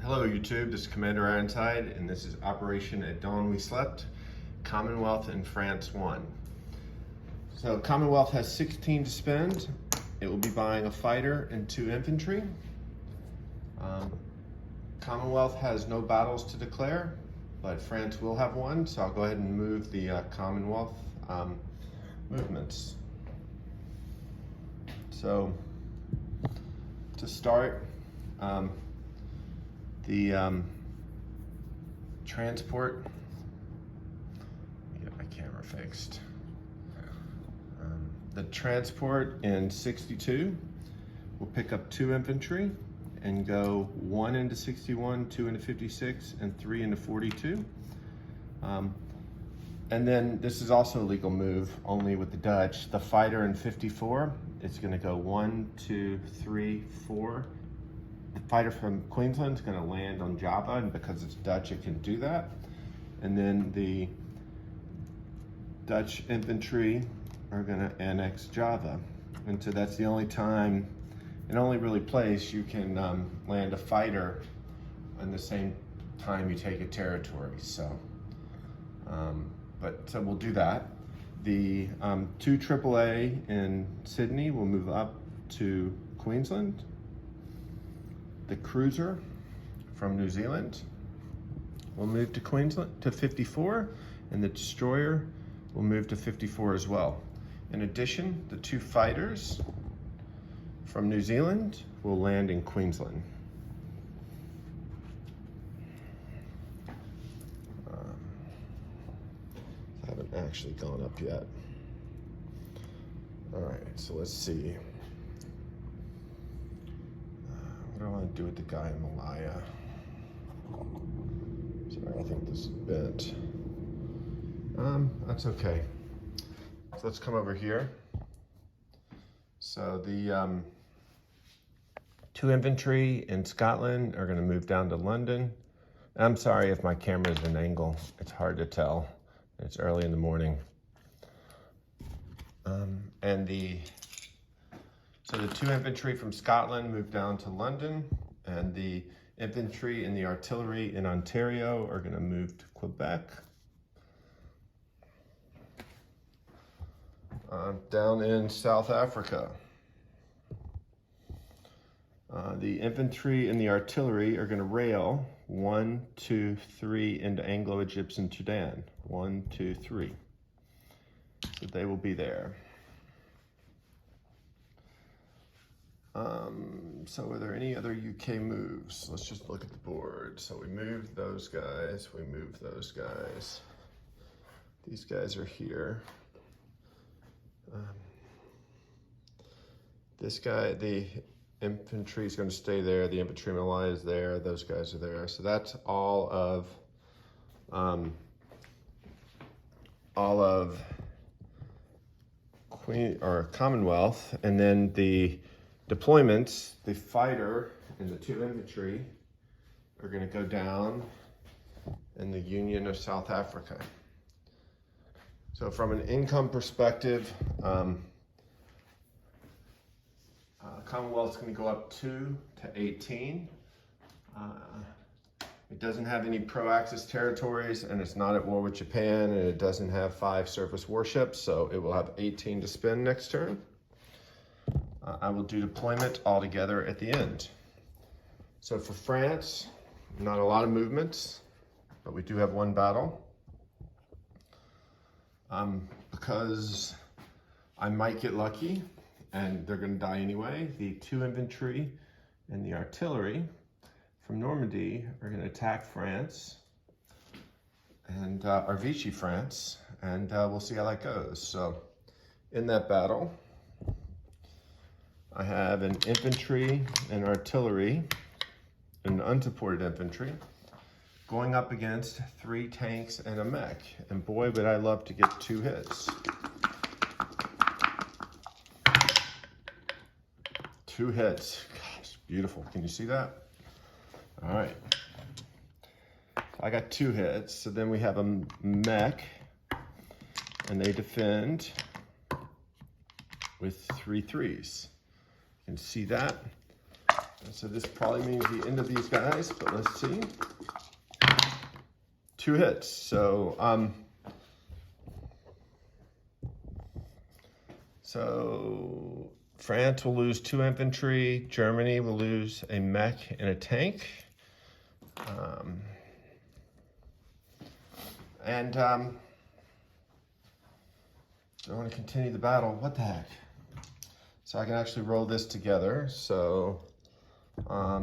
Hello YouTube, this is Commander Ironside and this is Operation At Dawn We Slept, Commonwealth and France 1. So Commonwealth has 16 to spend. It will be buying a fighter and 2 infantry. Commonwealth has no battles to declare, but France will have one, so I'll go ahead and move the Commonwealth movements. So to start, the transport, get my camera fixed. The transport in 62 will pick up 2 infantry and go 1 into 61, 2 into 56, and 3 into 42. And then this is also a legal move, only with the Dutch. The fighter in 54, it's gonna go 1, 2, 3, 4. The fighter from Queensland is gonna land on Java, and because it's Dutch, it can do that. And then the Dutch infantry are gonna annex Java. And so that's the only time, and only really place you can land a fighter in the same time you take a territory. So, so we'll do that. The 2 AAA in Sydney will move up to Queensland. The cruiser from New Zealand will move to Queensland to 54, and the destroyer will move to 54 as well. In addition, the 2 fighters from New Zealand will land in Queensland. I haven't actually gone up yet. All right, so let's see. What do I want to do with the guy in Malaya? Sorry, I think this is bent. That's okay. So let's come over here. So the 2 infantry in Scotland are going to move down to London. I'm sorry if my camera is an angle. It's hard to tell. It's early in the morning. So the 2 infantry from Scotland move down to London, and the infantry and the artillery in Ontario are going to move to Quebec. Down in South Africa, the infantry and the artillery are going to rail 1, 2, 3 into Anglo-Egyptian Sudan. 1, 2, 3. So they will be there. So are there any other UK moves? Let's just look at the board. So we moved those guys, we moved those guys. These guys are here. This guy, the infantry is going to stay there. The infantry Malaya is there. Those guys are there. So that's all of Commonwealth. And then the deployments, the fighter and the 2 infantry are going to go down in the Union of South Africa. So from an income perspective, Commonwealth's going to go up 2 to 18. It doesn't have any pro-Axis territories, and it's not at war with Japan, and it doesn't have 5 surface warships, so it will have 18 to spend next turn. I will do deployment all together at the end. So for France, not a lot of movements, but we do have 1 battle. Because I might get lucky, and they're going to die anyway, the 2 infantry and the artillery from Normandy are going to attack France and Vichy France, and we'll see how that goes. So in that battle, I have an infantry and artillery and unsupported infantry going up against 3 tanks and a mech. And boy, would I love to get 2 hits. 2 hits. Gosh, beautiful. Can you see that? All right. I got 2 hits. So then we have a mech, and they defend with 3 threes. You can see that. So this probably means the end of these guys, but let's see. 2 hits. So France will lose 2 infantry. Germany will lose a mech and a tank. I want to continue the battle. What the heck? So I can actually roll this together. So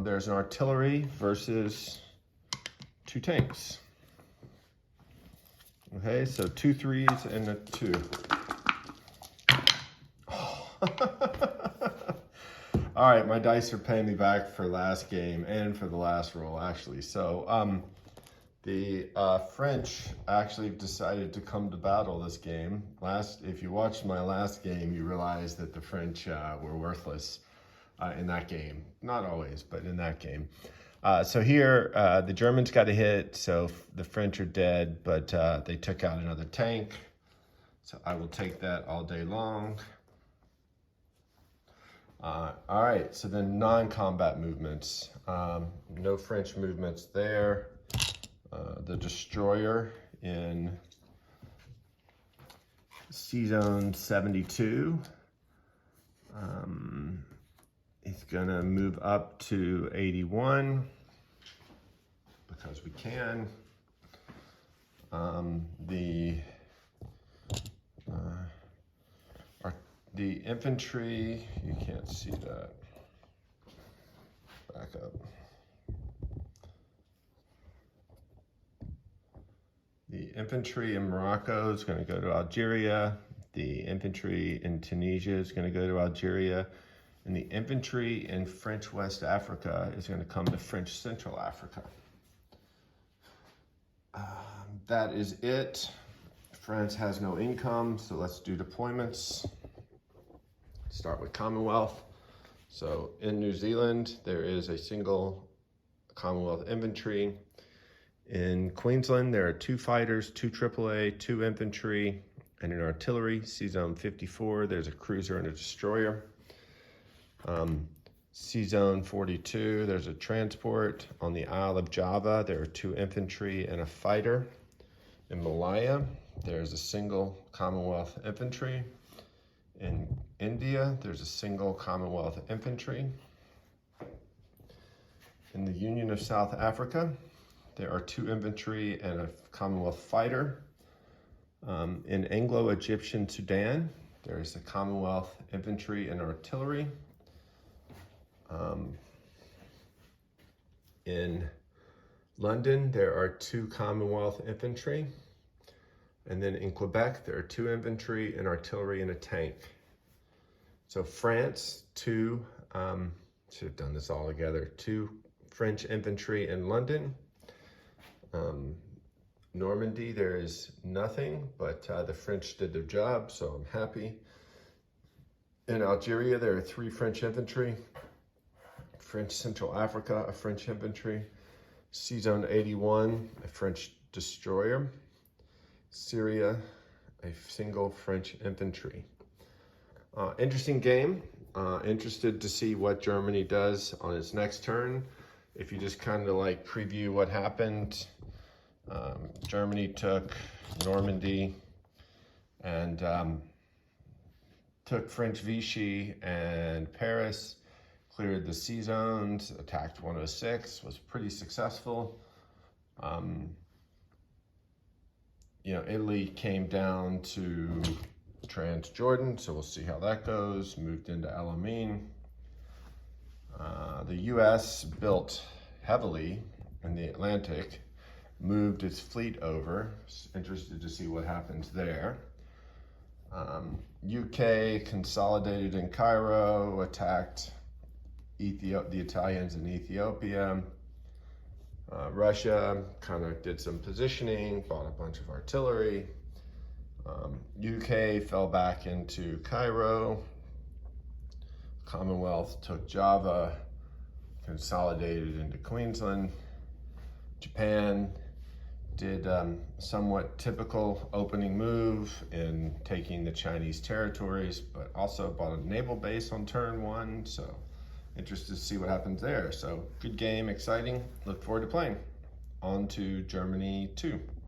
there's an artillery versus 2 tanks. Okay, so 2 3s and a 2. All right, my dice are paying me back for last game and for the last roll, actually. So the French actually decided to come to battle this game. If you watched my last game, you realized that the French were worthless in that game. Not always, but in that game. So here, the Germans got a hit, so the French are dead, but they took out another tank. So I will take that all day long. All right, so then non-combat movements. No French movements there. The destroyer in CW1 it's gonna move up to 81 because we can. The infantry, you can't see that. Back up. The infantry in Morocco is going to go to Algeria. The infantry in Tunisia is going to go to Algeria. And the infantry in French West Africa is going to come to French Central Africa. That is it. France has no income, so let's do deployments. Start with Commonwealth. So in New Zealand, there is a single Commonwealth infantry. In Queensland, there are 2 fighters, 2 AAA, 2 infantry, and an artillery. CW1 there's a cruiser and a destroyer. CW42, there's a transport. On the Isle of Java, there are 2 infantry and a fighter. In Malaya, there's a single Commonwealth infantry. In India, there's a single Commonwealth infantry. In the Union of South Africa, there are 2 infantry and a Commonwealth fighter. In Anglo-Egyptian Sudan, there's a Commonwealth infantry and artillery. In London, there are 2 Commonwealth infantry. And then in Quebec, there are 2 infantry, an artillery, and a tank. So France, 2, should have done this all together, 2 French infantry in London. Normandy, there is nothing, but the French did their job, so I'm happy. In Algeria, there are 3 French infantry. French Central Africa, a French infantry. CW81, a French destroyer. Syria, a single French infantry. Interesting game. Interested to see what Germany does on its next turn. If you just kind of like preview what happened, Germany took Normandy and took French Vichy and Paris, cleared the sea zones, attacked 106, was pretty successful. Italy came down to Transjordan, so we'll see how that goes. Moved into El Alamein. The US built heavily in the Atlantic, moved its fleet over. Interested to see what happens there. UK consolidated in Cairo, attacked the Italians in Ethiopia. Russia kind of did some positioning, bought a bunch of artillery. UK fell back into Cairo. Commonwealth took Java, consolidated into Queensland. Japan did somewhat typical opening move in taking the Chinese territories, but also bought a naval base on turn 1, so interested to see what happens there. So good game, exciting. Look forward to playing. On to Germany 2.